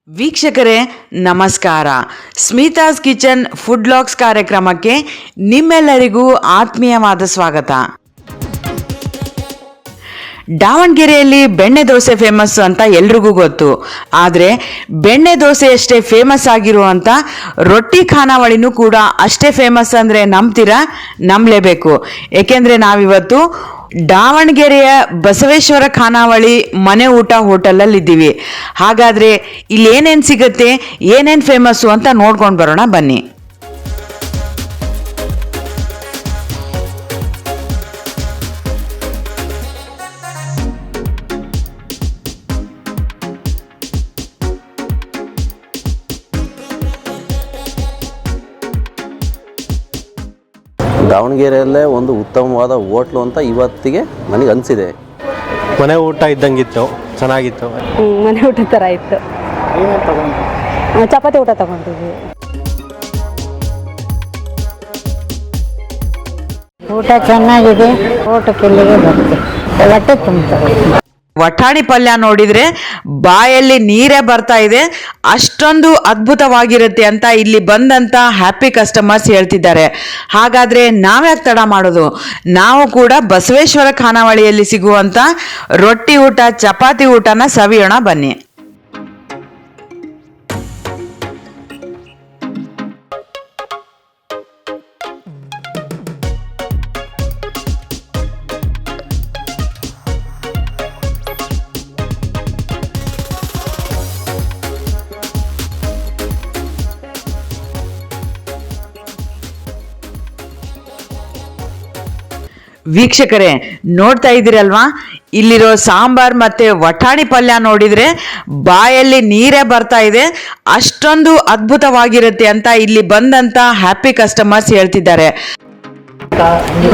ವೀಕ್ಷಕರೇ ನಮಸ್ಕಾರ. Smitha's kitchen food logs ಕಾರ್ಯಕ್ರಮಕ್ಕೆ ನಿಮ್ಮೆಲ್ಲರಿಗೂ ಆತ್ಮೀಯವಾದ ಸ್ವಾಗತ. ದಾವಣಗೆರೆಯಲ್ಲಿ ಬೆಣ್ಣೆ ದೋಸೆ ಫೇಮಸ್ ಅಂತ ಎಲ್ರಿಗೂ ಗೊತ್ತು. ಆದರೆ ಬೆಣ್ಣೆ ದೋಸೆಯಷ್ಟೇ ಫೇಮಸ್ ಆಗಿರುವಂಥ ರೊಟ್ಟಿ ಖಾನಾವಳಿನೂ ಕೂಡ ಅಷ್ಟೇ ಫೇಮಸ್ ಅಂದರೆ ನಂಬ್ತೀರಾ? ನಂಬಲೇಬೇಕು. ಏಕೆಂದರೆ ನಾವಿವತ್ತು ದಾವಣಗೆರೆಯ ಬಸವೇಶ್ವರ ಖಾನಾವಳಿ ಮನೆ ಊಟ ಹೋಟೆಲಲ್ಲಿ ಇದ್ದೀವಿ. ಹಾಗಾದರೆ ಇಲ್ಲಿ ಏನೇನು ಸಿಗುತ್ತೆ, ಏನೇನು ಫೇಮಸ್ಸು ಅಂತ ನೋಡ್ಕೊಂಡು ಬರೋಣ ಬನ್ನಿ. ದಾವಣಗೆರೆಯಲ್ಲೇ ಒಂದು ಉತ್ತಮವಾದ ಹೋಟ್ಲು ಅಂತ ಇವತ್ತಿಗೆ ನನಗೆ ಅನಿಸಿದೆ. ಮನೆ ಊಟ ಇದ್ದಂಗಿತ್ತು, ಚೆನ್ನಾಗಿತ್ತು. ಮನೆ ಊಟ ಥರ ಇತ್ತು. ಚಪಾತಿ ಊಟ ತಗೊಂಡಿದ್ವಿ. ಊಟ ಚೆನ್ನಾಗಿದೆ. ಊಟಕ್ಕೆ ಇಲ್ಲಿಗೆ ಬರುತ್ತೆ, ಹೊಟ್ಟೆ ತುಂಬ್ತದೆ. ವಟಾಣಿ ಪಲ್ಯ ನೋಡಿದರೆ ಬಾಯಲ್ಲಿ ನೀರೇ ಬರ್ತಾ ಇದೆ, ಅಷ್ಟೊಂದು ಅದ್ಭುತವಾಗಿರುತ್ತೆ ಅಂತ ಇಲ್ಲಿ ಬಂದಂಥ ಹ್ಯಾಪಿ ಕಸ್ಟಮರ್ಸ್ ಹೇಳ್ತಿದ್ದಾರೆ. ಹಾಗಾದರೆ ನಾವ್ಯಾಕೆ ತಡ ಮಾಡೋದು? ನಾವು ಕೂಡ ಬಸವೇಶ್ವರ ಖಾನಾವಳಿಯಲ್ಲಿ ಸಿಗುವಂಥ ರೊಟ್ಟಿ ಊಟ, ಚಪಾತಿ ಊಟನ ಸವಿಯೋಣ ಬನ್ನಿ. ವೀಕ್ಷಕರೇ ನೋಡ್ತಾ ಇದ್ದೀರಲ್ವಾ, ಇಲ್ಲಿರೋ ಸಾಂಬಾರ್ ಮತ್ತೆ ವಟಾಣಿ ಪಲ್ಯ ನೋಡಿದರೆ ಬಾಯಲ್ಲಿ ನೀರೇ ಬರ್ತಾ ಇದೆ, ಅಷ್ಟೊಂದು ಅದ್ಭುತವಾಗಿರುತ್ತೆ ಅಂತ ಇಲ್ಲಿ ಬಂದಂಥ ಹ್ಯಾಪಿ ಕಸ್ಟಮರ್ಸ್ ಹೇಳ್ತಿದ್ದಾರೆ.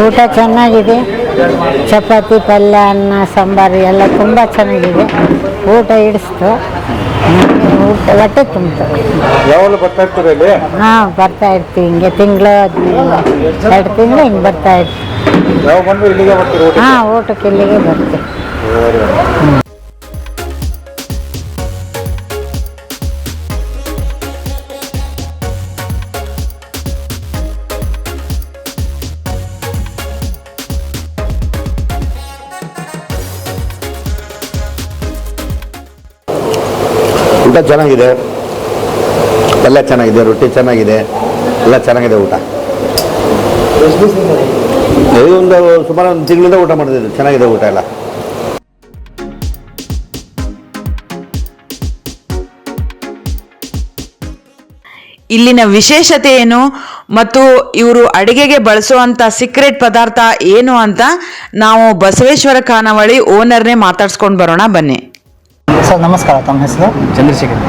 ಊಟ ಚೆನ್ನಾಗಿದೆ. ಚಪಾತಿ, ಪಲ್ಯ, ಅನ್ನ, ಸಾಂಬಾರು ಎಲ್ಲ ತುಂಬ ಚೆನ್ನಾಗಿದೆ. ಊಟ ಹಿಡಿಸ್ತು, ಊಟ ಹೊಟ್ಟೆ ತುಂಬ್ತದೆ. ಯಾವಾಗ ಬರ್ತಾ ಇರ್ತಾರೆ ಇಲ್ಲಿ? ಹಾಂ, ಬರ್ತಾ ಇರ್ತೀವಿ. ಹಿಂಗೆ ತಿಂಗಳು 2 ತಿಂಗಳು ಹಿಂಗೆ ಬರ್ತಾ ಇರ್ತೀವಿ. ಯಾವ ಬಂದು ಇಲ್ಲಿಗೆ ಬರ್ತೀರಿ? ಹಾಂ, ಊಟಕ್ಕೆ ಇಲ್ಲಿಗೆ ಬರ್ತೀವಿ. ಊಟ ಚೆನ್ನಾಗಿದೆ, ಎಲ್ಲ ಚೆನ್ನಾಗಿದೆ, ರೊಟ್ಟಿ ಚೆನ್ನಾಗಿದೆ, ಎಲ್ಲ ಚೆನ್ನಾಗಿದೆ ಊಟ. ಒಂದು ಸುಮಾರು 1 ತಿಂಗಳಿಂದ ಊಟ ಮಾಡ್ತಿದ್ದೆ, ಚೆನ್ನಾಗಿದೆ ಊಟ ಎಲ್ಲ. ಇಲ್ಲಿನ ವಿಶೇಷತೆ ಏನು ಮತ್ತು ಇವರು ಅಡುಗೆಗೆ ಬಳಸುವಂಥ ಸೀಕ್ರೆಟ್ ಪದಾರ್ಥ ಏನು ಅಂತ ನಾವು ಬಸವೇಶ್ವರ ಖಾನಾವಳಿ ಓನರ್ನೇ ಮಾತಾಡ್ಸ್ಕೊಂಡು ಬರೋಣ ಬನ್ನಿ. ಸರ್ ನಮಸ್ಕಾರ, ತಮ್ಮ ಹೆಸರು? ಚಂದ್ರಶೇಖರ್.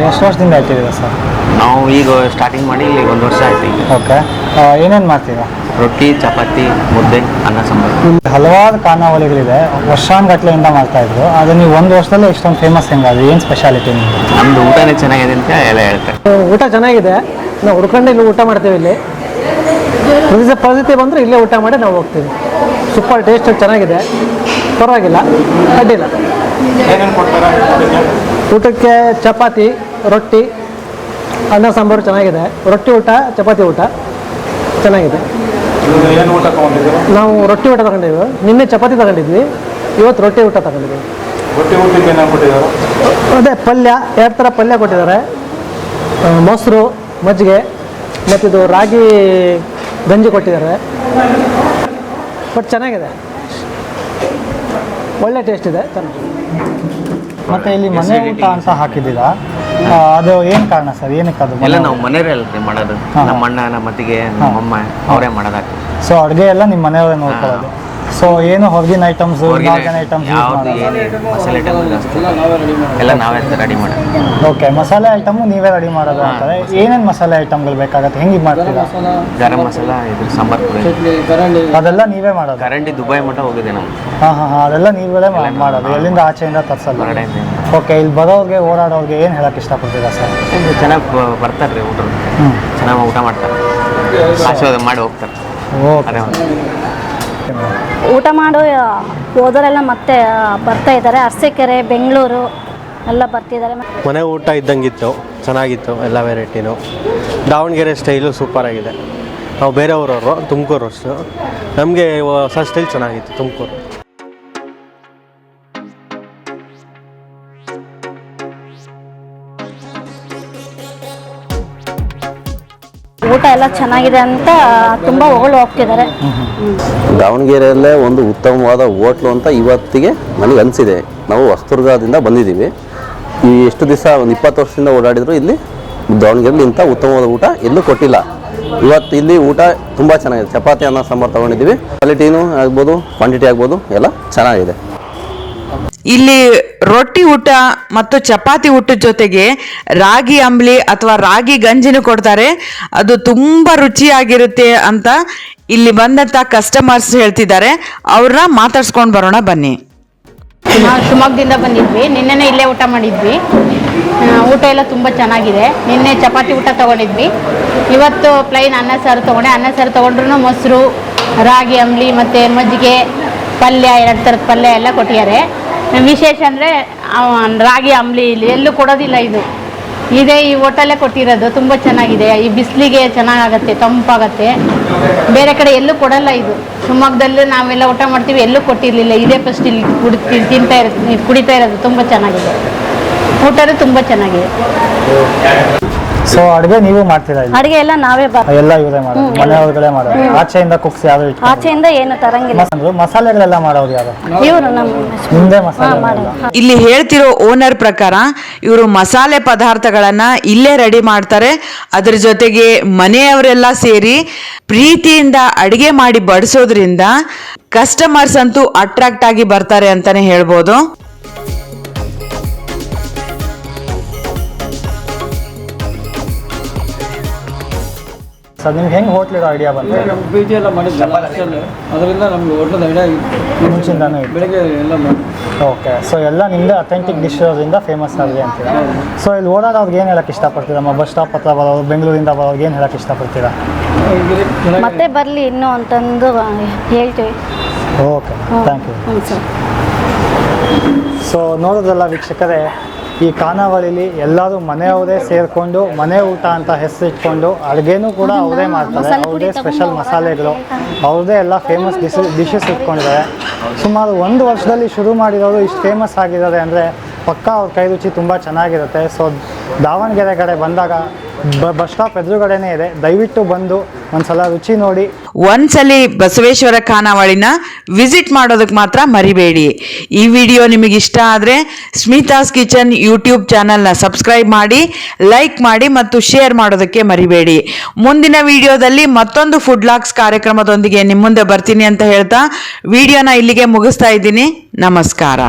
ಎಷ್ಟು ವರ್ಷದಿಂದ ಇರ್ತಿದ್ದೀರಾ ಸರ್? ನಾವು ಈಗ ಸ್ಟಾರ್ಟಿಂಗ್ ಮಾಡಿ ಇಲ್ಲಿ 1 ವರ್ಷ ಆಯ್ತು. ಈಗ ಓಕೆ, ಏನೇನು ಮಾಡ್ತೀರಾ? ರೊಟ್ಟಿ, ಚಪಾತಿ, ಮುದ್ದೆ, ಅನ್ನ, ಸಾಂಬಾರು. ಹಲವಾರು ಖಾನಾವಳಿಗಳಿದೆ, ವರ್ಷಾನುಗಟ್ಲೆಯಿಂದ ಮಾಡ್ತಾಯಿದ್ರು. ಅದು ನೀವು 1 ವರ್ಷದಲ್ಲೇ ಇಷ್ಟೊಂದು ಫೇಮಸ್ ಹೆಂಗಾದ್ರೆ ಏನು ಸ್ಪೆಷಾಲಿಟಿ ನಿಮ್ಮದು? ನಮ್ಮದು ಊಟನೇ ಚೆನ್ನಾಗಿದೆ ಅಂತ ಎಲ್ಲ ಹೇಳ್ತಾರೆ. ಊಟ ಚೆನ್ನಾಗಿದೆ, ನಾವು ಹುಡ್ಕೊಂಡು ಇಲ್ಲಿ ಊಟ ಮಾಡ್ತೀವಿ. ಇಲ್ಲಿ ಪರಿಸ್ಥಿತಿ ಬಂದರೆ ಇಲ್ಲೇ ಊಟ ಮಾಡಿ ನಾವು ಹೋಗ್ತೀವಿ. ಸೂಪರ್ ಟೇಸ್ಟ್ ಚೆನ್ನಾಗಿದೆ, ಪರವಾಗಿಲ್ಲ, ಅಡ್ಡಿಲ್ಲ. ಊಟಕ್ಕೆ ಚಪಾತಿ, ರೊಟ್ಟಿ, ಅನ್ನ, ಸಾಂಬಾರು ಚೆನ್ನಾಗಿದೆ. ರೊಟ್ಟಿ ಊಟ, ಚಪಾತಿ ಊಟ ಚೆನ್ನಾಗಿದೆ. ನಾವು ರೊಟ್ಟಿ ಊಟ ತಗೊಂಡಿದ್ವಿ, ನಿನ್ನೆ ಚಪಾತಿ ತಗೊಂಡಿದ್ವಿ, ಇವತ್ತು ರೊಟ್ಟಿ ಊಟ ತಗೊಂಡಿದ್ವಿ. ಅದೇ ಪಲ್ಯ, 2 ಥರ ಪಲ್ಯ ಕೊಟ್ಟಿದ್ದಾರೆ, ಮೊಸರು, ಮಜ್ಜಿಗೆ, ಮತ್ತಿದು ರಾಗಿ ಗಂಜಿ ಕೊಟ್ಟಿದ್ದಾರೆ. ಬಟ್ ಚೆನ್ನಾಗಿದೆ, ಒಳ್ಳೆ ಟೇಸ್ಟ್ ಇದೆ, ಚೆನ್ನಾಗಿದೆ. ಮತ್ತು ಇಲ್ಲಿ ಮನೆ ಊಟ ಅಂತ ಹಾಕಿದ್ದೀರಾ, ಅದು ಏನು ಕಾರಣ ಸರ್? ಏನಕ್ಕೆ ಅದು? ಎಲ್ಲ ನಾವು ಮನೆಯಲ್ಲೇ ಮಾಡೋದು. ನಮ್ಮ ಅಣ್ಣ, ನಮ್ಮ ಅತ್ತಿಗೆ, ನಮ್ಮ ಅಮ್ಮ ಅವರೇ ಮಾಡೋದಾಗ್ತದೆ. ಸೊ ಅಡುಗೆ ಎಲ್ಲ ನಿಮ್ಮ ಮನೆಯವರೇ ನೋಡ್ಕೊಳ್ಳೋದು. ಸೊ ಏನು ಹೊರಗಿನ ಐಟಮ್ಸ್, ಐಟಮ್ಸ್ ಯಾವುದು ಏನು ಮಸಾಲೆ ಐಟಮ್ ಜಾಸ್ತಿ ಎಲ್ಲ ನಾವೇ ರೆಡಿ ಮಾಡೋದು. ಓಕೆ, ಮಸಾಲೆ ಐಟಮು ನೀವೇ ರೆಡಿ ಮಾಡೋದು ಅಂತಾರೆ. ಏನೇನು ಮಸಾಲೆ ಐಟಮ್ಗಳು ಬೇಕಾಗುತ್ತೆ, ಹೆಂಗೆ ಮಾಡ್ತೀರಾ? ಗರಂ ಮಸಾಲ, ಇದು ಸಾಂಬಾರ್ ಪುಡಿ ಅದೆಲ್ಲ ನೀವೇ ಮಾಡೋದು? ಕರಂಡಿ ದುಬೈ ಮಟ್ಟ ಹೋಗಿದೆ ನಾವು. ಹಾಂ, ಅದೆಲ್ಲ ನೀವೇ ಮಾಡೋದು, ಎಲ್ಲಿಂದ ಆಚೆಯಿಂದ ತರಿಸಲ್ಲ? ಹೊರಗಡೆಯಿಂದ. ಓಕೆ, ಇಲ್ಲಿ ಬರೋರಿಗೆ, ಓಡಾಡೋರಿಗೆ ಏನು ಹೇಳಕ್ಕೆ ಇಷ್ಟಪಡ್ತೀರಾ ಸರ್? ಚೆನ್ನಾಗಿ ಬರ್ತಾರೆ ರೀ, ಊಟ ಚೆನ್ನಾಗಿ ಊಟ ಮಾಡ್ತಾರೆ, ಆಶೀರ್ವಾದ ಮಾಡಿ ಹೋಗ್ತಾರೆ. ಓಕೆ, ಊಟ ಮಾಡೋ ಹೋದರೆಲ್ಲ ಮತ್ತೆ ಬರ್ತಾ ಇದ್ದಾರೆ. ಅರಸೀಕೆರೆ, ಬೆಂಗಳೂರು, ಎಲ್ಲ ಬರ್ತಿದ್ದಾರೆ. ಮನೆ ಊಟ ಇದ್ದಂಗಿತ್ತು, ಚೆನ್ನಾಗಿತ್ತು ಎಲ್ಲ ವೆರೈಟಿನೂ. ದಾವಣಗೆರೆ ಸ್ಟೈಲು ಸೂಪರ್ ಆಗಿದೆ. ನಾವು ಬೇರೆ ಊರವರು, ತುಮಕೂರು ಅಷ್ಟು. ನಮಗೆ ಹೊಸ ಸ್ಟೈಲ್ ಚೆನ್ನಾಗಿತ್ತು ತುಮಕೂರು. ಊಟ ಎಲ್ಲ ಚೆನ್ನಾಗಿದೆ ಅಂತ ತುಂಬ ಹೊಗಳು ಹೋಗ್ತಿದ್ದಾರೆ. ದಾವಣಗೆರೆಯಲ್ಲೇ ಒಂದು ಉತ್ತಮವಾದ ಹೋಟ್ಲು ಅಂತ ಇವತ್ತಿಗೆ ನನಗೆ ಅನಿಸಿದೆ. ನಾವು ಹೊಸದುರ್ಗದಿಂದ ಬಂದಿದ್ದೀವಿ. ಈ ಎಷ್ಟು ದಿವಸ ಒಂದು 20 ವರ್ಷದಿಂದ ಓಡಾಡಿದ್ರು ಇಲ್ಲಿ ದಾವಣಗೆರೆಯಲ್ಲಿ ಇಂಥ ಉತ್ತಮವಾದ ಊಟ ಎಲ್ಲೂ ಕೊಟ್ಟಿಲ್ಲ. ಇವತ್ತು ಇಲ್ಲಿ ಊಟ ತುಂಬ ಚೆನ್ನಾಗಿದೆ. ಚಪಾತಿ ಅನ್ನ ಸಾಂಬಾರು ತೊಗೊಂಡಿದ್ದೀವಿ. ಕ್ವಾಲಿಟಿನೂ ಆಗ್ಬೋದು, ಕ್ವಾಂಟಿಟಿ ಆಗ್ಬೋದು, ಎಲ್ಲ ಚೆನ್ನಾಗಿದೆ. ಇಲ್ಲಿ ರೊಟ್ಟಿ ಊಟ ಮತ್ತು ಚಪಾತಿ ಊಟದ ಜೊತೆಗೆ ರಾಗಿ ಅಂಬ್ಲಿ ಅಥವಾ ರಾಗಿ ಗಂಜಿನೂ ಕೊಡ್ತಾರೆ. ಅದು ತುಂಬ ರುಚಿಯಾಗಿರುತ್ತೆ ಅಂತ ಇಲ್ಲಿ ಬಂದಂಥ ಕಸ್ಟಮರ್ಸ್ ಹೇಳ್ತಿದ್ದಾರೆ. ಅವ್ರನ್ನ ಮಾತಾಡ್ಸ್ಕೊಂಡು ಬರೋಣ ಬನ್ನಿ. ನಾವು ಶಿವಮೊಗ್ಗದಿಂದ ಬಂದಿದ್ವಿ. ನಿನ್ನೆನೇ ಇಲ್ಲೇ ಊಟ ಮಾಡಿದ್ವಿ. ಊಟ ಎಲ್ಲ ತುಂಬ ಚೆನ್ನಾಗಿದೆ. ನಿನ್ನೆ ಚಪಾತಿ ಊಟ ತೊಗೊಂಡಿದ್ವಿ. ಇವತ್ತು ಪ್ಲೈನ್ ಅನ್ನ ಸಾರು ತೊಗೊಂಡೆ. ಅನ್ನ ಸಾರು ತೊಗೊಂಡ್ರು ಮೊಸರು, ರಾಗಿ ಅಂಬ್ಲಿ ಮತ್ತು ಮಜ್ಜಿಗೆ, ಪಲ್ಯ, 2 ಥರದ ಪಲ್ಯ ಎಲ್ಲ ಕೊಟ್ಟಿದ್ದಾರೆ. ವಿಶೇಷ ಅಂದರೆ ರಾಗಿ ಅಂಬ್ಲಿ ಇಲ್ಲಿ ಎಲ್ಲೂ ಕೊಡೋದಿಲ್ಲ. ಇದೇ ಈ ಹೋಟೆಲ್ಲೇ ಕೊಟ್ಟಿರೋದು. ತುಂಬ ಚೆನ್ನಾಗಿದೆ. ಈ ಬಿಸಿಲಿಗೆ ಚೆನ್ನಾಗಾಗತ್ತೆ, ತಂಪಾಗತ್ತೆ. ಬೇರೆ ಕಡೆ ಎಲ್ಲೂ ಕೊಡಲ್ಲ ಇದು. ಶಿವಮೊಗ್ಗದಲ್ಲೂ ನಾವೆಲ್ಲ ಊಟ ಮಾಡ್ತೀವಿ, ಎಲ್ಲೂ ಕೊಟ್ಟಿರಲಿಲ್ಲ. ಇದೇ ಫಸ್ಟ್ ಇಲ್ಲಿ ಕುಡಿತಾ ಇರೋದು. ತುಂಬ ಚೆನ್ನಾಗಿದೆ. ಊಟನೂ ತುಂಬ ಚೆನ್ನಾಗಿದೆ. ಸೊ ಅಡುಗೆ ನೀವು ಮಾಡ್ತೀರಾ? ಅಡುಗೆ ಎಲ್ಲ ನಾವೇ ಎಲ್ಲ ಇವರೇ ಮಾಡೋದು, ಮನೆಯವ್ರುಗಳೇ ಮಾಡೋದು. ಆಚೆಯಿಂದ ಕುಕ್ಸ್ ಯಾರು ಆಚೆಯಿಂದ ಏನು ತರಂಗಿಲ್ಲ. ಮಸಾಲೆಗಳೆಲ್ಲ ಮಾಡೋರು ಯಾರು? ಇವರು ನಮ್ಮ ನಿಮ್ದೇ ಮಸಾಲೆ? ಇಲ್ಲಿ ಹೇಳ್ತಿರೋ ಓನರ್ ಪ್ರಕಾರ ಇವರು ಮಸಾಲೆ ಪದಾರ್ಥಗಳನ್ನ ಇಲ್ಲೇ ರೆಡಿ ಮಾಡ್ತಾರೆ. ಅದ್ರ ಜೊತೆಗೆ ಮನೆಯವರೆಲ್ಲ ಸೇರಿ ಪ್ರೀತಿಯಿಂದ ಅಡಿಗೆ ಮಾಡಿ ಬಡಿಸೋದ್ರಿಂದ ಕಸ್ಟಮರ್ಸ್ ಅಂತೂ ಅಟ್ರಾಕ್ಟ್ ಆಗಿ ಬರ್ತಾರೆ ಅಂತಾನೆ ಹೇಳ್ಬೋದು. ಸರ್ ನಿಮ್ಗೆ ಹೆಂಗೆ ಹೋಟ್ಲಿಡೋ ಐಡಿಯಾ ಬಂತು? ನಮ್ಮ ಬೀಜ ಎಲ್ಲ ಮಾಡಿದ್ವಿ ಅದರಿಂದ ನಮ್ಗೆ ಹೋಟ್ಲದ ಐಡಿಯಾ ಮುಂಚಿಂದಾನು ಇತ್ತು. ಬೆಳಗ್ಗೆ ಎಲ್ಲ ಮಾಡಿ. ಓಕೆ. ಸೊ ಎಲ್ಲ ನಿಮ್ಮದೇ ಅಥೆಂಟಿಕ್ ಡಿಶ್ ಇರೋದ್ರಿಂದ ಫೇಮಸ್ ಆಗಿದೆ ಅಂತೀರಾ? ಸೊ ಇಲ್ಲಿ ಓಡಾಡೋರ್ಗೆ ಏನು ಹೇಳಕ್ಕೆ ಇಷ್ಟಪಡ್ತೀರಾ? ಬಸ್ ಸ್ಟಾಪ್ ಹತ್ರ ಬರೋರು, ಬೆಂಗಳೂರಿಂದ ಬರೋರ್ಗೆ ಏನು ಹೇಳಕ್ಕೆ ಇಷ್ಟಪಡ್ತೀರಾ? ಮತ್ತೆ ಬರಲಿ ಇನ್ನೂ ಅಂತಂದು ಹೇಳ್ತೀವಿ. Okay, thank you sir. So ನೋಡೋದಲ್ಲ ವೀಕ್ಷಕರೇ, ಈ ಖಾನಾವಳಿಲಿ ಎಲ್ಲರೂ ಮನೆಯವರೇ ಸೇರಿಕೊಂಡು ಮನೆ ಊಟ ಅಂತ ಹೆಸರಿಟ್ಕೊಂಡು ಅಡುಗೆನೂ ಕೂಡ ಅವರೇ ಮಾಡ್ತಾರೆ. ಅವ್ರದ್ದೇ ಸ್ಪೆಷಲ್ ಮಸಾಲೆಗಳು, ಅವ್ರದ್ದೇ ಎಲ್ಲ ಫೇಮಸ್ ಡಿಶಸ್ ಇಟ್ಕೊಂಡಿದ್ದಾರೆ. ಸುಮಾರು 1 ವರ್ಷದಲ್ಲಿ ಶುರು ಮಾಡಿರೋರು ಇಷ್ಟು ಫೇಮಸ್ ಆಗಿದ್ದಾರೆ ಅಂದರೆ ಪಕ್ಕ ಅವ್ರ ಕೈ ರುಚಿ ತುಂಬ ಚೆನ್ನಾಗಿರುತ್ತೆ. ಸೊ ದಾವಣಗೆರೆ ಕಡೆ ಬಂದಾಗ ಬಸ್ ಸ್ಟಾಪ್ ಎದುರುಗಡೆನೇ ಇದೆ. ದಯವಿಟ್ಟು ಬಂದು ಒಂದ್ಸಲ ರುಚಿ ನೋಡಿ. ಒಂದ್ಸಲಿ ಬಸವೇಶ್ವರ ಖಾನಾವಳಿನ ವಿಸಿಟ್ ಮಾಡೋದಕ್ಕೆ ಮಾತ್ರ ಮರಿಬೇಡಿ. ಈ ವಿಡಿಯೋ ನಿಮಗೆ ಇಷ್ಟ ಆದರೆ ಸ್ಮಿತಾಸ್ ಕಿಚನ್ ಯೂಟ್ಯೂಬ್ ಚಾನಲ್ನ ಸಬ್ಸ್ಕ್ರೈಬ್ ಮಾಡಿ, ಲೈಕ್ ಮಾಡಿ ಮತ್ತು ಶೇರ್ ಮಾಡೋದಕ್ಕೆ ಮರಿಬೇಡಿ. ಮುಂದಿನ ವಿಡಿಯೋದಲ್ಲಿ ಮತ್ತೊಂದು ಫುಡ್ ಲಾಗ್ಸ್ ಕಾರ್ಯಕ್ರಮದೊಂದಿಗೆ ನಿಮ್ಮ ಮುಂದೆ ಬರ್ತೀನಿ ಅಂತ ಹೇಳ್ತಾ ವಿಡಿಯೋನ ಇಲ್ಲಿಗೆ ಮುಗಿಸ್ತಾ ಇದ್ದೀನಿ. ನಮಸ್ಕಾರ.